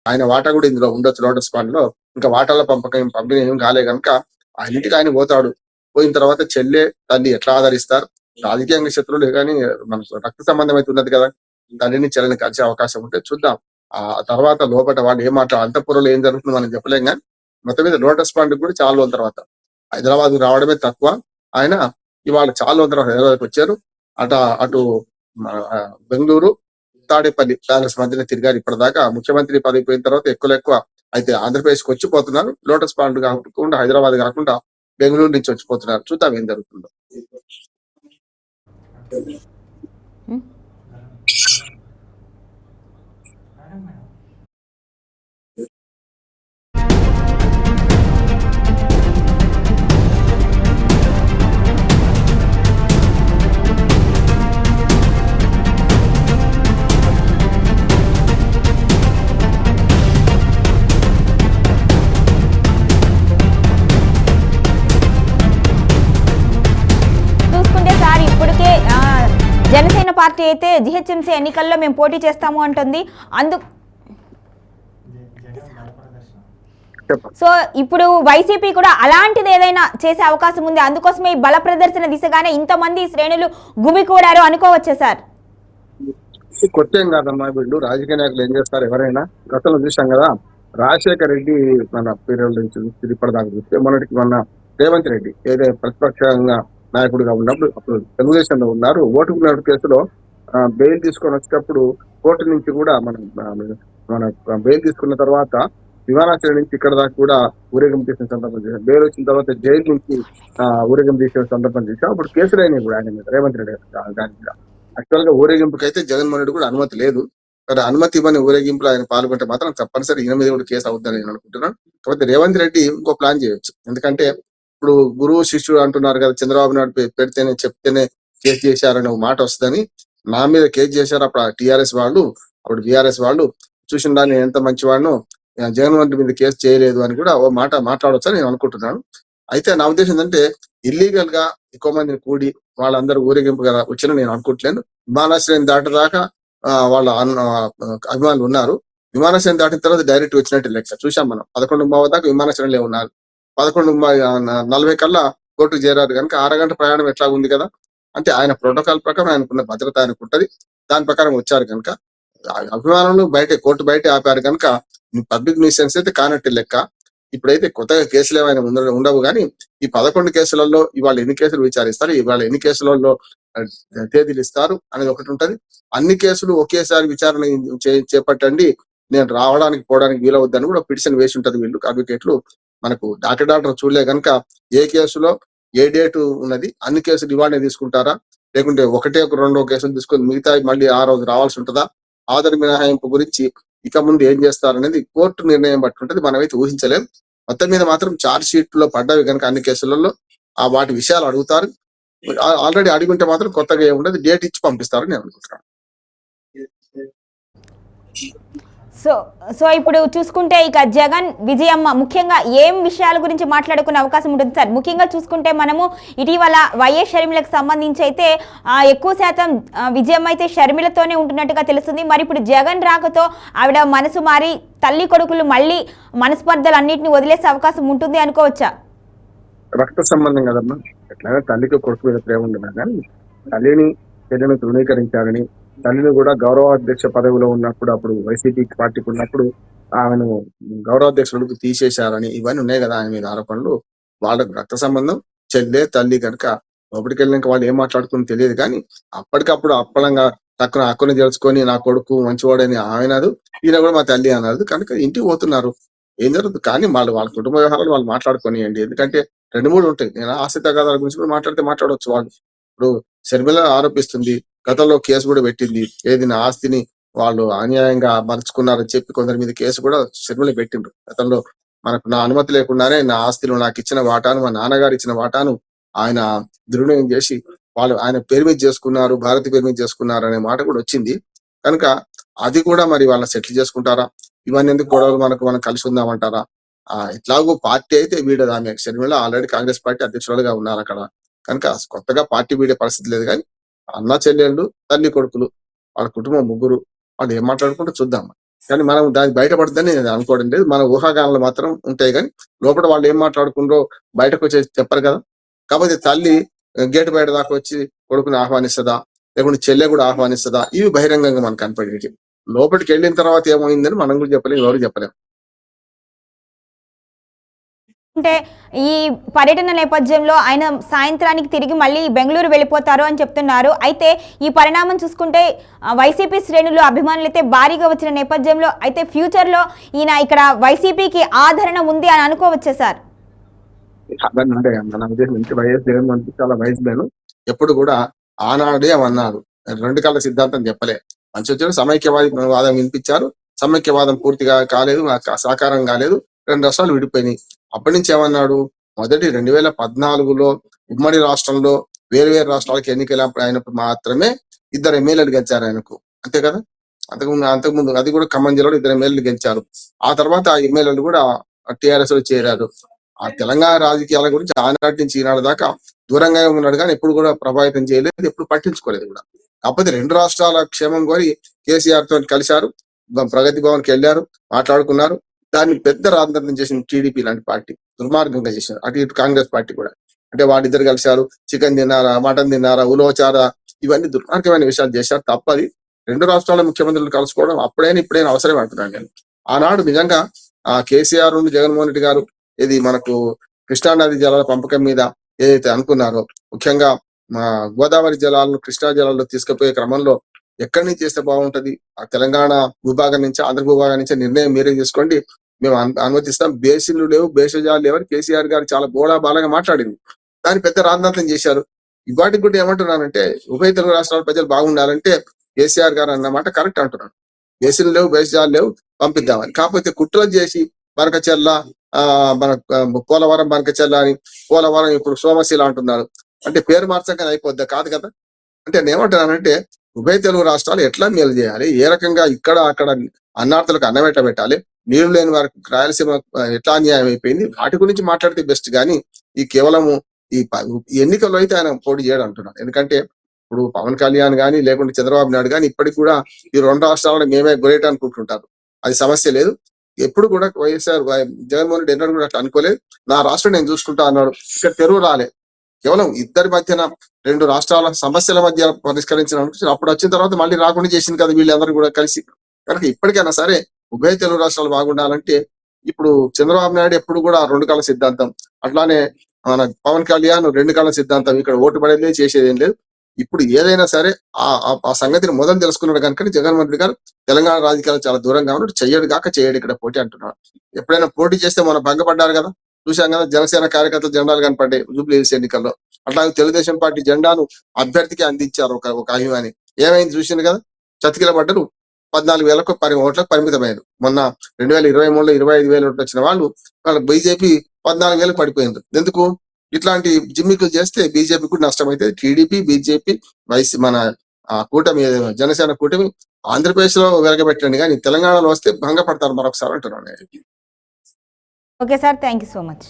ఆయన వాటా కూడా ఇందులో ఉండొచ్చు లోటస్ పాండ్ లో. ఇంకా వాటాల పంపిణీ ఏం కాలే కనుక ఆయన ఇంటికి ఆయన పోతాడు. పోయిన తర్వాత చెల్లె తల్లి ఎట్లా ఆదరిస్తారు? రాజకీయంగా శత్రువులు కానీ మనకు రక్త సంబంధం అయితే ఉన్నది కదా, తల్లిని చెల్లిని కలిసే అవకాశం ఉంటే చూద్దాం. ఆ తర్వాత లోపల వాళ్ళు ఏం అంతఃపురంలో ఏం జరుగుతుందో మనం చెప్పలేం కానీ మొత్తం మీద లోటస్ పాండ్ కూడా చాలా రోజుల తర్వాత హైదరాబాద్ రావడమే తక్కువ. ఆయన ఇవాళ చాలా రోజుల తర్వాత హైదరాబాద్కి వచ్చారు. అటు బెంగళూరు తాడేపల్లి ప్యాలెస్ మధ్యన తిరిగారు ఇప్పటిదాకా. ముఖ్యమంత్రి పదవి పోయిన తర్వాత ఎక్కువ అయితే ఆంధ్రప్రదేశ్కి వచ్చిపోతున్నారు. లోటస్ పాండ్ కాకుండా హైదరాబాద్ కాకుండా బెంగళూరు నుంచి వచ్చిపోతున్నారు. చూద్దాం ఏం జరుగుతుందో. జనసేన పార్టీ అయితే జిహెచ్ఎంసీ ఎన్నికల్లో మేము పోటీ చేస్తాము అంటుంది. సో ఇప్పుడు వైసీపీ కూడా అలాంటిది ఏదైనా చేసే అవకాశం ఉంది, అందుకోసమే ఈ బల ప్రదర్శన దిశగానే ఇంతమంది శ్రేణులు గుమికూడారు అనుకోవచ్చా సార్? కొత్త ఏం కాదమ్మా, వీళ్ళు రాజకీయ నాయకులు ఏం చేస్తారు ఎవరైనా గతంలో చూసాం కదా. రాజశేఖర రెడ్డి మన పీరియడ్ నుంచి ఇప్పటిదాకా చూస్తే మొన్నటికి రేవంత్ రెడ్డి ఏదైతే ప్రతిపక్షంగా నాయకుడిగా ఉన్నప్పుడు అప్పుడు తెలుగుదేశంలో ఉన్నారు. ఓటుకు నోటు కేసులో బెయిల్ తీసుకొని వచ్చేటప్పుడు కోర్టు నుంచి కూడా మన బెయిల్ తీసుకున్న తర్వాత విమానాశ్రయం నుంచి ఇక్కడ దాకా కూడా ఊరేగింపు చేసిన సందర్భం చేశాం. బెయిల్ వచ్చిన తర్వాత జైలు నుంచి ఊరేగింపు చేసిన సందర్భం చేశాం. అప్పుడు కేసులు అయినాయి కూడా ఆయన మీద, రేవంత్ రెడ్డి దాని మీద. యాక్చువల్ గా ఊరేగింపుకి అయితే జగన్మోహన్ రెడ్డి కూడా అనుమతి లేదు. కానీ అనుమతి ఇవ్వని ఊరేగింపులో ఆయన పాల్గొంటే మాత్రం తప్పనిసరి ఈయన మీద కూడా కేసు అవుతుందని నేను అనుకుంటున్నాను. కాబట్టి రేవంత్ రెడ్డి ఇంకో ప్లాన్ చేయొచ్చు. ఎందుకంటే ఇప్పుడు గురువు శిష్యుడు అంటున్నారు కదా, చంద్రబాబు నాయుడు పెడితేనే చెప్తేనే కేసు చేశారనే మాట వస్తుందని నా మీద కేసు చేశారు అప్పుడు టీఆర్ఎస్ వాళ్ళు, అప్పుడు బీఆర్ఎస్ వాళ్ళు. చూసిండా నేను ఎంత మంచివాడినో, జగన్మోహన్ రెడ్డి మీద కేసు చేయలేదు అని కూడా ఓ మాట మాట్లాడవచ్చు అని నేను అనుకుంటున్నాను. అయితే నా ఉద్దేశం ఏంటంటే ఇల్లీగల్ గా ఎక్కువ మందిని కూడి వాళ్ళందరూ ఊరేగింపు కదా వచ్చిన నేను అనుకుంటలేను. విమానాశ్రయం దాటదాకా వాళ్ళ అభిమానులు ఉన్నారు. విమానాశ్రయం దాటిన తర్వాత డైరెక్ట్ వచ్చినట్టు లెక్క చూసాం మనం. 11:30 దాకా విమానాశ్రయంలో ఉన్నారు. 11:40 కల్లా కోర్టుకు చేరారు కనుక 6 గంటల ప్రయాణం ఎట్లా ఉంది కదా. అంటే ఆయన ప్రోటోకాల్ ప్రకారం ఆయనకున్న భద్రత ఆయనకు ఉంటది, దాని ప్రకారం వచ్చారు కనుక అభిమానులు కోర్టు బయట ఆపారు కనుక పబ్లిక్ న్యూసెన్స్ అయితే కానట్టు లెక్క. ఇప్పుడైతే కొత్తగా కేసులు ఏమైనా ఉండవు కానీ ఈ 11 కేసులలో ఇవాళ ఎన్ని కేసులు విచారిస్తారు, ఇవాళ ఎన్ని కేసులలో తేదీలు ఇస్తారు అనేది ఒకటి ఉంటది. అన్ని కేసులు ఒకేసారి విచారణ చేపట్టండి, నేను రావడానికి పోవడానికి వీలవద్దని కూడా పిటిషన్ వేసి ఉంటది. వీళ్ళు అడ్వకేట్లు మనకు డాక్టర్ చూడలే కనుక ఏ కేసులో ఏ డేటు ఉన్నది, అన్ని కేసులు ఇవాళనే తీసుకుంటారా, లేకుంటే ఒకటే రెండో కేసులు తీసుకొని మిగతా మళ్ళీ ఆ రోజు రావాల్సి ఉంటుందా, ఆధార్ మినహాయింపు గురించి ఇక ముందు ఏం చేస్తారనేది కోర్టు నిర్ణయం బట్టి ఉంటుంది. మనమైతే ఊహించలేం. మొత్తం మీద మాత్రం ఛార్జ్ షీట్ లో పడ్డవి కనుక అన్ని కేసులలో వాటి విషయాలు అడుగుతారు. ఆల్రెడీ అడుగుంటే మాత్రం కొత్తగా ఏముండదు, డేట్ ఇచ్చి పంపిస్తారని నేను అనుకుంటున్నాను. సో ఇప్పుడు చూసుకుంటే ఇక జగన్ విజయమ్మ ముఖ్యంగా ఏం విషయాల గురించి మాట్లాడుకునే అవకాశం ఉంటుంది సార్? ముఖ్యంగా చూసుకుంటే మనము ఇటీవల వైఎస్ షర్మిలకు సంబంధించి అయితే ఎక్కువ శాతం విజయమ్మ అయితే షర్మిలతోనే ఉంటున్నట్టుగా తెలుస్తుంది. మరి ఇప్పుడు జగన్ రాకతో ఆవిడ మనసు మారి తల్లి కొడుకులు మళ్ళీ మనస్పర్ధలు అన్నింటినీ వదిలేసే అవకాశం ఉంటుంది అనుకోవచ్చా? రక్త సంబంధం కదమ్మా, ఎట్లయినా తల్లికి కొడుకు మీద ప్రేమ ఉండదు కానీ తల్లిని చెల్లిని తృణీకరించారని, తల్లిని కూడా గౌరవాధ్యక్ష పదవిలో ఉన్నప్పుడు అప్పుడు వైసీపీ పార్టీకి ఉన్నప్పుడు ఆమెను గౌరవాధ్యక్షులకు తీసేశారని ఇవన్నీ ఉన్నాయి కదా ఆయన మీద ఆరోపణలు. వాళ్ళకు రక్త సంబంధం చెల్లె తల్లి కనుక లోపలికి వెళ్ళినాక వాళ్ళు ఏం మాట్లాడుకుని తెలియదు కానీ అప్పటికప్పుడు అప్పలంగా తక్కువ హక్కుని తెలుసుకొని నా కొడుకు మంచివాడని ఆయనదు, ఈయన కూడా మా తల్లి అన్నది కనుక ఇంటికి పోతున్నారు. ఏం జరుగుతుంది కానీ వాళ్ళ కుటుంబ వ్యవహారాలు వాళ్ళు మాట్లాడుకోనియండి. ఎందుకంటే 2-3 ఉంటాయి. నేను ఆస్తి తగాదాల గురించి కూడా మాట్లాడవచ్చు వాళ్ళు. ఇప్పుడు షర్మిల ఆరోపిస్తుంది, గతంలో కేసు కూడా పెట్టింది, ఏది నా ఆస్తిని వాళ్ళు అన్యాయంగా మలుచుకున్నారని చెప్పి కొందరి మీద కేసు కూడా షర్మిల పెట్టిండ్రు గతంలో. మనకు నా అనుమతి లేకుండానే నా ఆస్తిలో నాకు ఇచ్చిన వాటాను, మా నాన్నగారు ఇచ్చిన వాటాను ఆయన దుర్వినియోగం చేసి వాళ్ళు ఆయన పేరు మీద చేసుకున్నారు, భారతి పేరు మీద చేసుకున్నారు అనే మాట కూడా వచ్చింది. కనుక అది కూడా మరి వాళ్ళ సెటిల్ చేసుకుంటారా, ఇవన్నీ ఎందుకు గొడవలు మనం కలిసి ఉందామంటారా? ఎట్లాగో పార్టీ అయితే వీడదు. ఆమె షర్మిల ఆల్రెడీ కాంగ్రెస్ పార్టీ అధ్యక్షులుగా ఉన్నారు అక్కడ కనుక కొత్తగా పార్టీ వీడే పరిస్థితి లేదు. కానీ అన్న చెల్లెళ్ళు తల్లి కొడుకులు వాళ్ళ కుటుంబం ముగ్గురు వాళ్ళు ఏం మాట్లాడుకుంటే చూద్దాం. కానీ మనం దానికి బయటపడద్దని నేను అనుకోవడం లేదు. మన ఊహాగానాలు మాత్రం ఉంటాయి కానీ లోపల వాళ్ళు ఏం మాట్లాడుకుంటారో బయటకు వచ్చేసి చెప్పరు కదా. కాకపోతే తల్లి గేటు బయట దాకా వచ్చి కొడుకుని ఆహ్వానిస్తుందా, లేకుంటే చెల్లె కూడా ఆహ్వానిస్తుందా, ఇవి బహిరంగంగా మనకు కనపడేవి. లోపలికి వెళ్ళిన తర్వాత ఏమైందని మనం కూడా చెప్పలేము, ఎవరు చెప్పలేము. అంటే ఈ పర్యటన నేపథ్యంలో ఆయన సాయంత్రానికి తిరిగి మళ్ళీ బెంగళూరు వెళ్ళిపోతారు అని చెప్తున్నారు. అయితే ఈ పరిణామం చూసుకుంటే వైసీపీ శ్రేణులు అభిమానులు అయితే భారీగా వచ్చిన నేపథ్యంలో అయితే ఫ్యూచర్లో ఈయన ఇక్కడ వైసీపీకి ఆదరణ ఉంది అని అనుకోవచ్చే సార్? అంటే మన ఉద్దేశం నుంచి వైఎస్ జగన్మోహన్ రెడ్డి చాలా వయసు లేను, ఎప్పుడు కూడా ఆనాడే అన్నారు, రెండు కళ్ళ సిద్ధాంతం చెప్పలే. మంచి వచ్చారు, సమైక్యవాది వాదం వినిపించారు, సమైక్యవాదం పూర్తిగా కాలేదు, సాకారం కాలేదు, 2 రాష్ట్రాలు విడిపోయినాయి. అప్పటి నుంచి ఏమన్నాడు, మొదటి 2014లో ఉమ్మడి రాష్ట్రంలో వేరు వేరు రాష్ట్రాలకు ఎన్నికలు అయినప్పుడు మాత్రమే 2 ఎమ్మెల్యేలు గెలిచారు ఆయనకు, అంతే కదా. అంతకుముందు అది కూడా ఖమ్మం జిల్లాలో 2 ఎమ్మెల్యేలు గెలిచారు. ఆ తర్వాత ఆ ఎమ్మెల్యేలు కూడా టిఆర్ఎస్ లో చేరారు. ఆ తెలంగాణ రాజకీయాల గురించి ఆనాటి నుంచి ఈనాడు దాకా దూరంగా ఉన్నాడు కానీ ఎప్పుడు కూడా ప్రభావితం చేయలేదు, ఎప్పుడు పట్టించుకోలేదు కూడా. కాకపోతే 2 రాష్ట్రాల క్షేమం కోరి కేసీఆర్ తో కలిశారు, ప్రగతి భవన్ కి వెళ్ళారు, మాట్లాడుకున్నారు. దాన్ని పెద్ద రాజధాని చేసిన టీడీపీ లాంటి పార్టీ దుర్మార్గంగా చేశారు. అటు ఇటు కాంగ్రెస్ పార్టీ కూడా. అంటే వాళ్ళిద్దరు కలిశారు, చికెన్ తిన్నారా, మటన్ తిన్నారా, ఉలవచారా, ఇవన్నీ దుర్మార్గమైన విషయాలు చేశారు. తప్పది 2 రాష్ట్రాల ముఖ్యమంత్రులు కలుసుకోవడం అప్పుడైనా ఇప్పుడైనా అవసరం అంటున్నాను నేను. ఆనాడు నిజంగా ఆ కేసీఆర్ నుండి జగన్మోహన్ రెడ్డి గారు ఇది మనకు కృష్ణానది జలాల పంపకం మీద ఏదైతే అనుకున్నారో, ముఖ్యంగా మా గోదావరి జలాలను కృష్ణా జలాల్లో తీసుకుపోయే క్రమంలో ఎక్కడి నుంచి చేస్తే బాగుంటది, ఆ తెలంగాణ భూభాగం నుంచి ఆంధ్ర భూభాగం నుంచి నిర్ణయం మీరే తీసుకోండి, మేము అనుమతిస్తాం, బేసిన్లు లేవు, బేషజాలు లేవని కేసీఆర్ గారు చాలా బోడాబాలగా మాట్లాడింది. దాన్ని పెద్ద రాజనాథం చేశారు. ఇవాటికి కూడా ఏమంటున్నానంటే ఉభయ తెలుగు రాష్ట్రాల ప్రజలు బాగుండాలంటే కేసీఆర్ గారు అన్నమాట కరెక్ట్ అంటున్నాను. బేసిన్లు లేవు, బేషజాలు లేవు, పంపిద్దామని. కాకపోతే కుట్రలు చేసి బనకచెర్ల, మన పోలవరం బనకచెర్ల అని, పోలవరం ఇప్పుడు సోమశీల అంటున్నారు. అంటే పేరు మార్చగానే అయిపోద్దా? కాదు కదా. అంటే నేను ఏమంటున్నానంటే ఉభయ తెలుగు రాష్ట్రాలు ఎట్లా మేలు చేయాలి, ఏ రకంగా ఇక్కడ అక్కడ అన్నార్థులకు అన్నమెట్ట పెట్టాలి, నీళ్లు లేని వారికి రాయలసీమ ఎట్లా అన్యాయం అయిపోయింది, వాటి గురించి మాట్లాడితే బెస్ట్. కానీ ఈ కేవలము ఈ ఎన్నికల్లో అయితే ఆయన పోటీ చేయడం అంటున్నాను. ఎందుకంటే ఇప్పుడు పవన్ కళ్యాణ్ కానీ లేకుంటే చంద్రబాబు నాయుడు కానీ ఇప్పటికి కూడా ఈ 2 రాష్ట్రాలను మేమే గ్రేట్ అనుకుంటుంటారు. అది సమస్య లేదు. ఎప్పుడు కూడా వైఎస్ఆర్ జగన్మోహన్ రెడ్డి ఎన్నడూ కూడా అట్లా అనుకోలేదు. నా రాష్ట్రం నేను చూసుకుంటా అన్నాడు. ఇక్కడ తెరువు రాలే. కేవలం ఇద్దరి మధ్యన 2 రాష్ట్రాల సమస్యల మధ్య పరిష్కరించిన అప్పుడు వచ్చిన తర్వాత మళ్ళీ రాకుండా చేసింది కదా వీళ్ళందరూ కూడా కలిసి. కనుక ఇప్పటికైనా సరే ఉభయ తెలుగు రాష్ట్రాలు బాగుండాలంటే ఇప్పుడు చంద్రబాబు నాయుడు ఎప్పుడు కూడా 2 కళ్ళ సిద్ధాంతం, అట్లానే మన పవన్ కళ్యాణ్ 2 కళ్ళ సిద్ధాంతం. ఇక్కడ ఓటు పడేది చేసేది ఏం లేదు. ఇప్పుడు ఏదైనా సరే ఆ సంగతిని మొదలు తెలుసుకున్నాడు కనుక జగన్మోహన్ రెడ్డి గారు తెలంగాణ రాజకీయాలు చాలా దూరంగా ఉన్నాడు. చెయ్యడు కాక చేయడు ఇక్కడ పోటీ అంటున్నాడు. ఎప్పుడైనా పోటీ చేస్తే మనం భంగపడ్డారు కదా, చూసాం కదా. జనసేన కార్యకర్తలు జెండాలు కనపడ్డాయి జూబ్లీహిల్స్ ఎన్నికల్లో. అట్లాగే తెలుగుదేశం పార్టీ జెండాను అభ్యర్థికి అందించారు ఒక అభిమాని. ఏమైంది చూసింది కదా, చతికిల పడ్డరు. 14,000 ఓట్లకు పరిమితమైనరు. మొన్న 2023లో 25,000 ఓట్లు వచ్చిన వాళ్ళు బీజేపీ 14,000 పడిపోయింది. ఎందుకు? ఇట్లాంటి జిమ్మికులు చేస్తే బీజేపీ కూడా నష్టమైతే. టీడీపీ, బీజేపీ, మన కూటమి జనసేన కూటమి ఆంధ్రప్రదేశ్ లో వెలగబెట్టండి, కానీ తెలంగాణలో వస్తే భంగపడతారు మరొకసారి అంటున్నాను. Okay sir, thank you so much.